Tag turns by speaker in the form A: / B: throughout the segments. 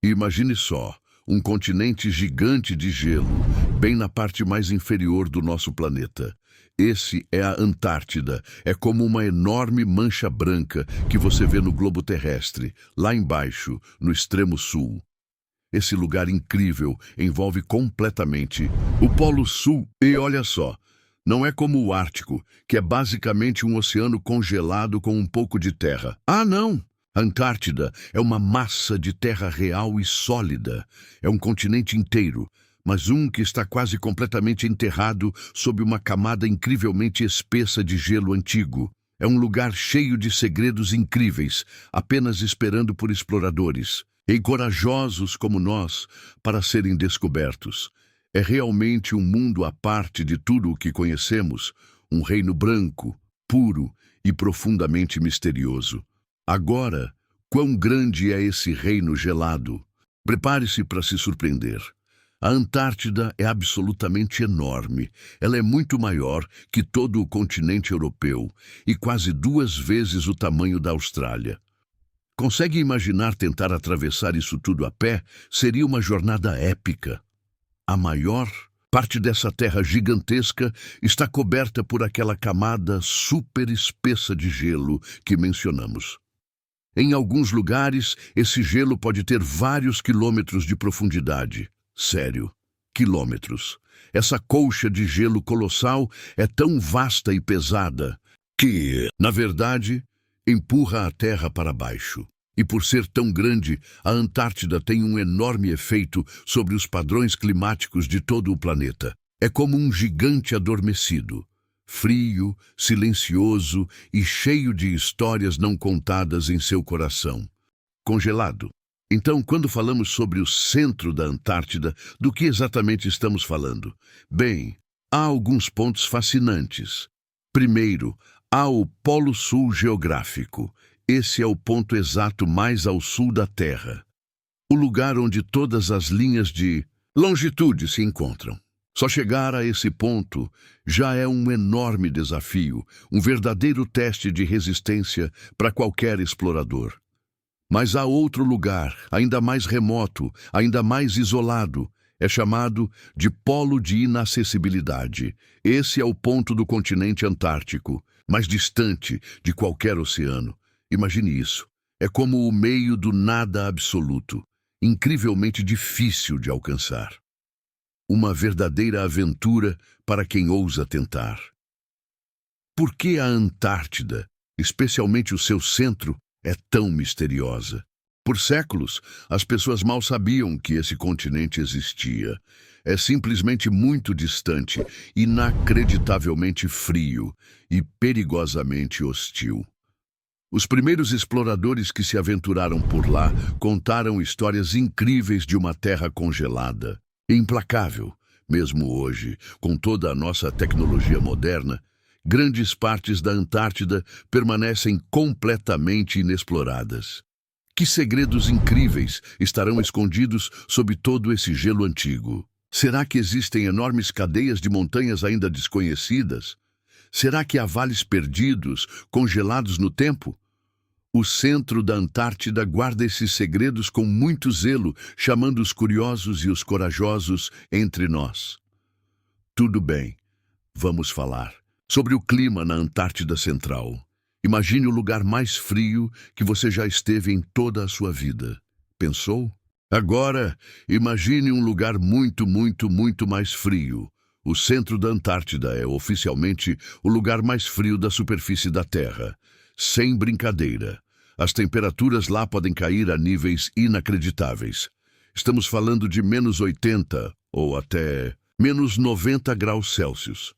A: E imagine só, um continente gigante de gelo, bem na parte mais inferior do nosso planeta. Esse é a Antártida. É como uma enorme mancha branca que você vê no globo terrestre, lá embaixo, no extremo sul. Esse lugar incrível envolve completamente o Polo Sul. E olha só, não é como o Ártico, que é basicamente um oceano congelado com um pouco de terra. Ah, não! A Antártida é uma massa de terra real e sólida. É um continente inteiro, mas um que está quase completamente enterrado sob uma camada incrivelmente espessa de gelo antigo. É um lugar cheio de segredos incríveis, apenas esperando por exploradores, e corajosos como nós, para serem descobertos. É realmente um mundo à parte de tudo o que conhecemos, um reino branco, puro e profundamente misterioso. Agora, quão grande é esse reino gelado? Prepare-se para se surpreender. A Antártida é absolutamente enorme. Ela é muito maior que todo o continente europeu e quase 2 vezes o tamanho da Austrália. Consegue imaginar tentar atravessar isso tudo a pé? Seria uma jornada épica. A maior parte dessa terra gigantesca está coberta por aquela camada super espessa de gelo que mencionamos. Em alguns lugares, esse gelo pode ter vários quilômetros de profundidade. Sério, quilômetros. Essa colcha de gelo colossal é tão vasta e pesada que, na verdade, empurra a Terra para baixo. E por ser tão grande, a Antártida tem um enorme efeito sobre os padrões climáticos de todo o planeta. É como um gigante adormecido. Frio, silencioso e cheio de histórias não contadas em seu coração. Congelado. Então, quando falamos sobre o centro da Antártida, do que exatamente estamos falando? Bem, há alguns pontos fascinantes. Primeiro, há o Polo Sul geográfico. Esse é o ponto exato mais ao sul da Terra. O lugar onde todas as linhas de longitude se encontram. Só chegar a esse ponto já é um enorme desafio, um verdadeiro teste de resistência para qualquer explorador. Mas há outro lugar, ainda mais remoto, ainda mais isolado. É chamado de Polo de Inacessibilidade. Esse é o ponto do continente antártico, mais distante de qualquer oceano. Imagine isso. É como o meio do nada absoluto, incrivelmente difícil de alcançar. Uma verdadeira aventura para quem ousa tentar. Por que a Antártida, especialmente o seu centro, é tão misteriosa? Por séculos, as pessoas mal sabiam que esse continente existia. É simplesmente muito distante, inacreditavelmente frio e perigosamente hostil. Os primeiros exploradores que se aventuraram por lá contaram histórias incríveis de uma terra congelada. Implacável, mesmo hoje, com toda a nossa tecnologia moderna, grandes partes da Antártida permanecem completamente inexploradas. Que segredos incríveis estarão escondidos sob todo esse gelo antigo? Será que existem enormes cadeias de montanhas ainda desconhecidas? Será que há vales perdidos, congelados no tempo? O centro da Antártida guarda esses segredos com muito zelo, chamando os curiosos e os corajosos entre nós. Tudo bem, vamos falar sobre o clima na Antártida Central. Imagine o lugar mais frio que você já esteve em toda a sua vida. Pensou? Agora, imagine um lugar muito mais frio. O centro da Antártida é oficialmente o lugar mais frio da superfície da Terra. Sem brincadeira. As temperaturas lá podem cair a níveis inacreditáveis. Estamos falando de -80 ou até -90 graus Celsius.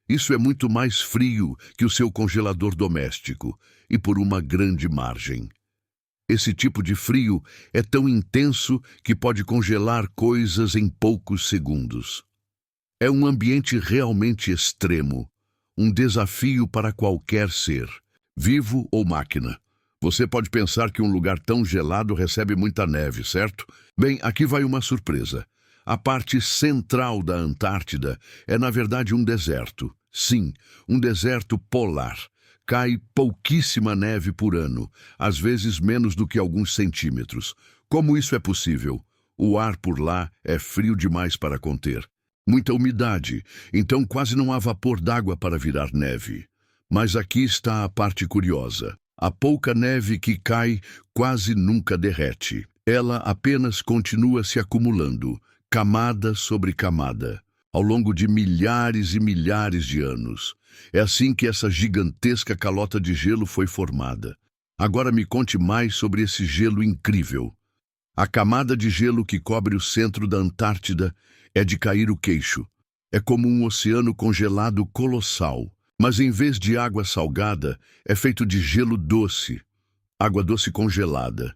A: Isso é muito mais frio que o seu congelador doméstico, e por uma grande margem. Esse tipo de frio é tão intenso que pode congelar coisas em poucos segundos. É um ambiente realmente extremo, um desafio para qualquer ser, vivo ou máquina. Você pode pensar que um lugar tão gelado recebe muita neve, certo? Bem, aqui vai uma surpresa. A parte central da Antártida é, na verdade, um deserto. Sim, um deserto polar. Cai pouquíssima neve por ano, às vezes menos do que alguns centímetros. Como isso é possível? O ar por lá é frio demais para conter. Muita umidade, então quase não há vapor d'água para virar neve. Mas aqui está a parte curiosa. A pouca neve que cai quase nunca derrete. Ela apenas continua se acumulando, camada sobre camada, ao longo de milhares e milhares de anos. É assim que essa gigantesca calota de gelo foi formada. Agora me conte mais sobre esse gelo incrível. A camada de gelo que cobre o centro da Antártida é de cair o queixo. É como um oceano congelado colossal, mas em vez de água salgada, é feito de gelo doce, água doce congelada.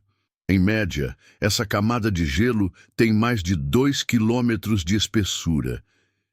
A: Em média, essa camada de gelo tem mais de 2 quilômetros de espessura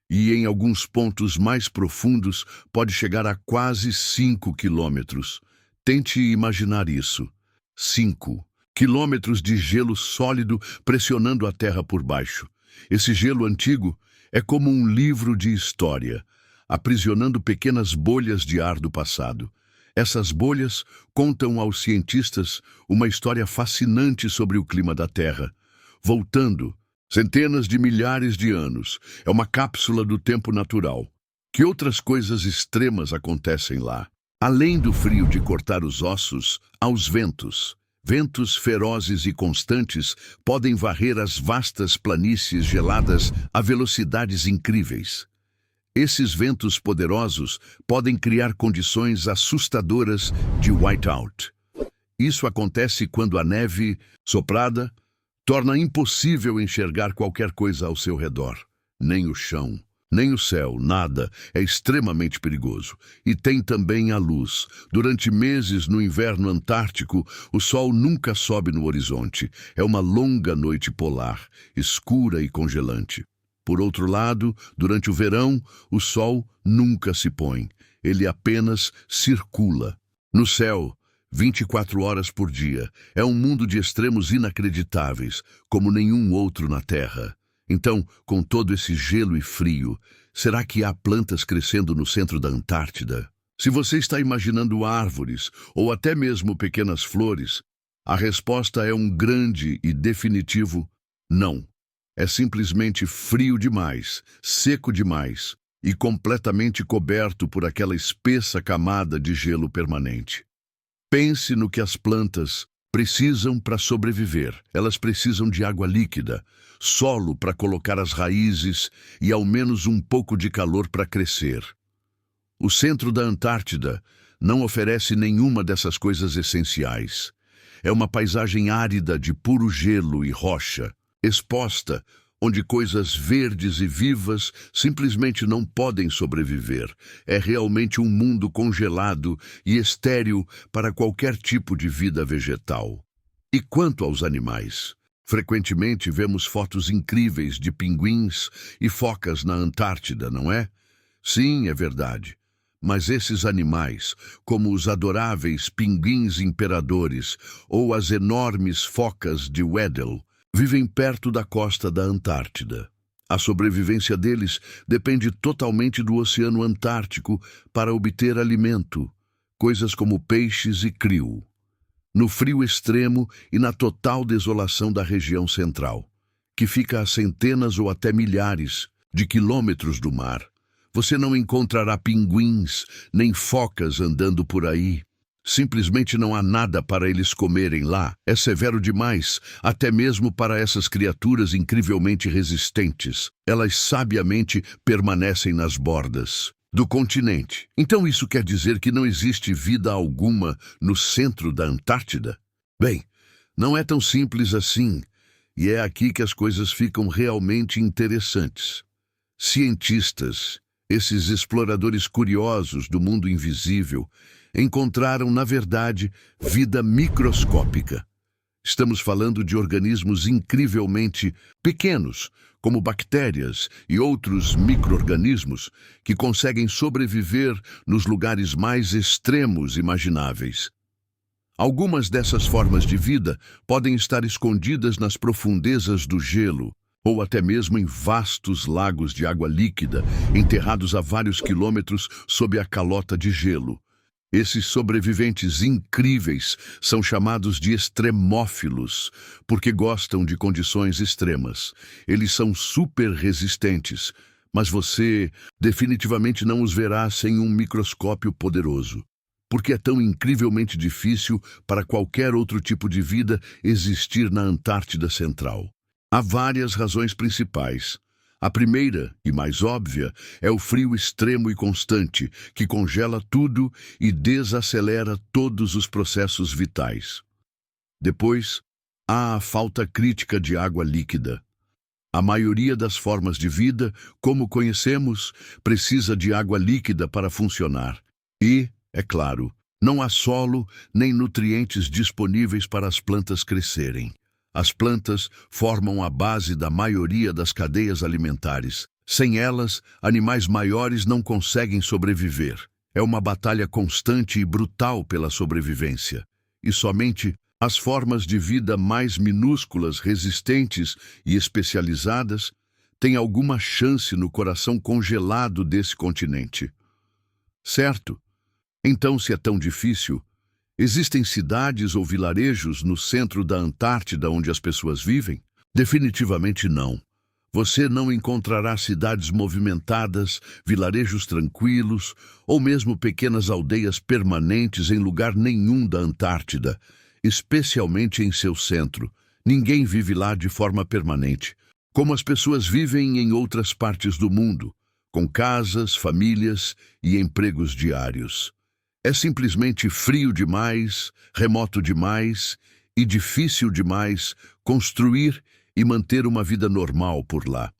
A: e, em alguns pontos mais profundos, pode chegar a quase 5 quilômetros. Tente imaginar isso. 5 quilômetros de gelo sólido pressionando a terra por baixo. Esse gelo antigo é como um livro de história, aprisionando pequenas bolhas de ar do passado. Essas bolhas contam aos cientistas uma história fascinante sobre o clima da Terra. Voltando, centenas de milhares de anos, é uma cápsula do tempo natural. Que outras coisas extremas acontecem lá? Além do frio de cortar os ossos, há os ventos. Ventos ferozes e constantes podem varrer as vastas planícies geladas a velocidades incríveis. Esses ventos poderosos podem criar condições assustadoras de whiteout. Isso acontece quando a neve, soprada, torna impossível enxergar qualquer coisa ao seu redor. Nem o chão, nem o céu, nada. É extremamente perigoso. E tem também a luz. Durante meses no inverno antártico, o sol nunca sobe no horizonte. É uma longa noite polar, escura e congelante. Por outro lado, durante o verão, o sol nunca se põe. Ele apenas circula. No céu, 24 horas por dia. É um mundo de extremos inacreditáveis, como nenhum outro na Terra. Então, com todo esse gelo e frio, será que há plantas crescendo no centro da Antártida? Se você está imaginando árvores ou até mesmo pequenas flores, a resposta é um grande e definitivo não. É simplesmente frio demais, seco demais e completamente coberto por aquela espessa camada de gelo permanente. Pense no que as plantas precisam para sobreviver. Elas precisam de água líquida, solo para colocar as raízes e ao menos um pouco de calor para crescer. O centro da Antártida não oferece nenhuma dessas coisas essenciais. É uma paisagem árida de puro gelo e rocha, exposta, onde coisas verdes e vivas simplesmente não podem sobreviver. É realmente um mundo congelado e estéril para qualquer tipo de vida vegetal. E quanto aos animais? Frequentemente vemos fotos incríveis de pinguins e focas na Antártida, não é? Sim, é verdade. Mas esses animais, como os adoráveis pinguins imperadores ou as enormes focas de Weddell, vivem perto da costa da Antártida. A sobrevivência deles depende totalmente do Oceano Antártico para obter alimento, coisas como peixes e krill, no frio extremo e na total desolação da região central, que fica a centenas ou até milhares de quilômetros do mar. Você não encontrará pinguins nem focas andando por aí. Simplesmente não há nada para eles comerem lá. É severo demais, até mesmo para essas criaturas incrivelmente resistentes. Elas sabiamente permanecem nas bordas do continente. Então isso quer dizer que não existe vida alguma no centro da Antártida? Bem, não é tão simples assim, e é aqui que as coisas ficam realmente interessantes. Cientistas, esses exploradores curiosos do mundo invisível, encontraram, na verdade, vida microscópica. Estamos falando de organismos incrivelmente pequenos, como bactérias e outros micro-organismos que conseguem sobreviver nos lugares mais extremos imagináveis. Algumas dessas formas de vida podem estar escondidas nas profundezas do gelo, ou até mesmo em vastos lagos de água líquida, enterrados a vários quilômetros sob a calota de gelo. Esses sobreviventes incríveis são chamados de extremófilos, porque gostam de condições extremas. Eles são super resistentes, mas você definitivamente não os verá sem um microscópio poderoso, porque é tão incrivelmente difícil para qualquer outro tipo de vida existir na Antártida Central. Há várias razões principais. A primeira, e mais óbvia, é o frio extremo e constante, que congela tudo e desacelera todos os processos vitais. Depois, há a falta crítica de água líquida. A maioria das formas de vida, como conhecemos, precisa de água líquida para funcionar. E, é claro, não há solo nem nutrientes disponíveis para as plantas crescerem. As plantas formam a base da maioria das cadeias alimentares. Sem elas, animais maiores não conseguem sobreviver. É uma batalha constante e brutal pela sobrevivência. E somente as formas de vida mais minúsculas, resistentes e especializadas têm alguma chance no coração congelado desse continente. Certo? Então, se é tão difícil, existem cidades ou vilarejos no centro da Antártida onde as pessoas vivem? Definitivamente não. Você não encontrará cidades movimentadas, vilarejos tranquilos ou mesmo pequenas aldeias permanentes em lugar nenhum da Antártida, especialmente em seu centro. Ninguém vive lá de forma permanente, como as pessoas vivem em outras partes do mundo, com casas, famílias e empregos diários. É simplesmente frio demais, remoto demais e difícil demais construir e manter uma vida normal por lá.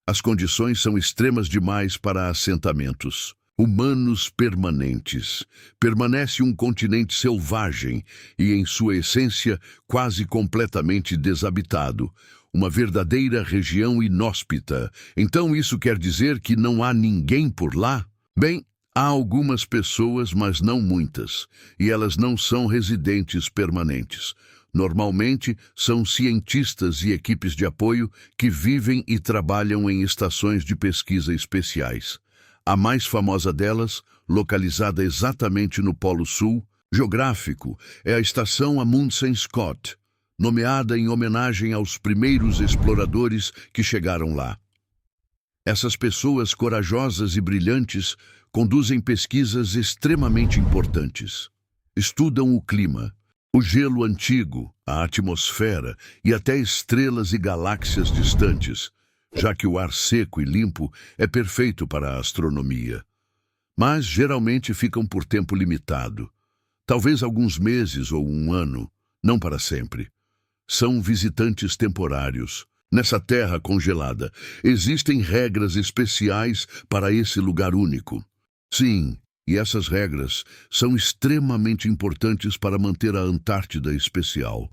A: As condições são extremas demais para assentamentos humanos permanentes. Permanece um continente selvagem e, em sua essência, quase completamente desabitado. Uma verdadeira região inóspita. Então isso quer dizer que não há ninguém por lá? Bem, há algumas pessoas, mas não muitas, e elas não são residentes permanentes. Normalmente, são cientistas e equipes de apoio que vivem e trabalham em estações de pesquisa especiais. A mais famosa delas, localizada exatamente no Polo Sul, geográfico, é a Estação Amundsen Scott, nomeada em homenagem aos primeiros exploradores que chegaram lá. Essas pessoas corajosas e brilhantes conduzem pesquisas extremamente importantes. Estudam o clima, o gelo antigo, a atmosfera e até estrelas e galáxias distantes, já que o ar seco e limpo é perfeito para a astronomia. Mas geralmente ficam por tempo limitado, talvez alguns meses ou um ano, não para sempre. São visitantes temporários. Nessa terra congelada, existem regras especiais para esse lugar único. Sim, e essas regras são extremamente importantes para manter a Antártida especial.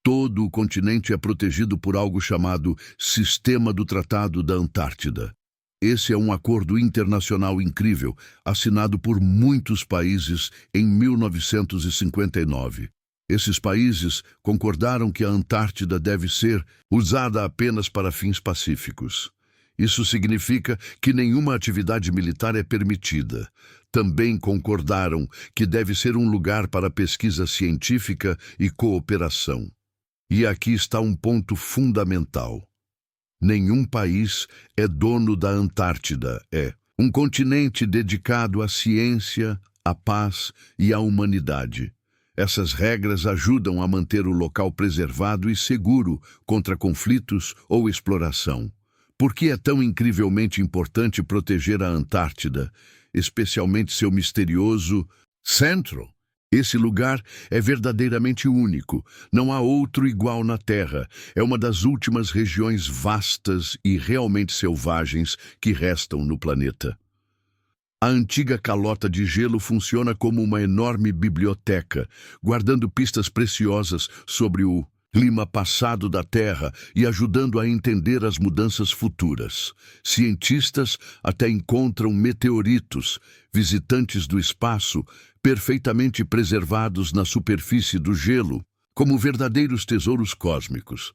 A: Todo o continente é protegido por algo chamado Sistema do Tratado da Antártida. Esse é um acordo internacional incrível, assinado por muitos países em 1959. Esses países concordaram que a Antártida deve ser usada apenas para fins pacíficos. Isso significa que nenhuma atividade militar é permitida. Também concordaram que deve ser um lugar para pesquisa científica e cooperação. E aqui está um ponto fundamental. Nenhum país é dono da Antártida. É um continente dedicado à ciência, à paz e à humanidade. Essas regras ajudam a manter o local preservado e seguro contra conflitos ou exploração. Por que é tão incrivelmente importante proteger a Antártida, especialmente seu misterioso centro? Esse lugar é verdadeiramente único. Não há outro igual na Terra. É uma das últimas regiões vastas e realmente selvagens que restam no planeta. A antiga calota de gelo funciona como uma enorme biblioteca, guardando pistas preciosas sobre o clima passado da Terra e ajudando a entender as mudanças futuras. Cientistas até encontram meteoritos, visitantes do espaço, perfeitamente preservados na superfície do gelo, como verdadeiros tesouros cósmicos.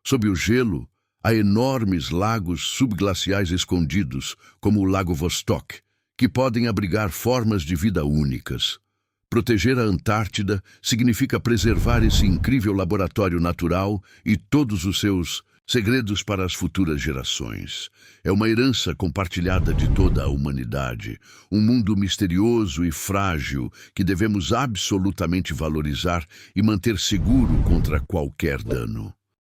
A: Sob o gelo, há enormes lagos subglaciais escondidos, como o Lago Vostok, que podem abrigar formas de vida únicas. Proteger a Antártida significa preservar esse incrível laboratório natural e todos os seus segredos para as futuras gerações. É uma herança compartilhada de toda a humanidade, um mundo misterioso e frágil que devemos absolutamente valorizar e manter seguro contra qualquer dano.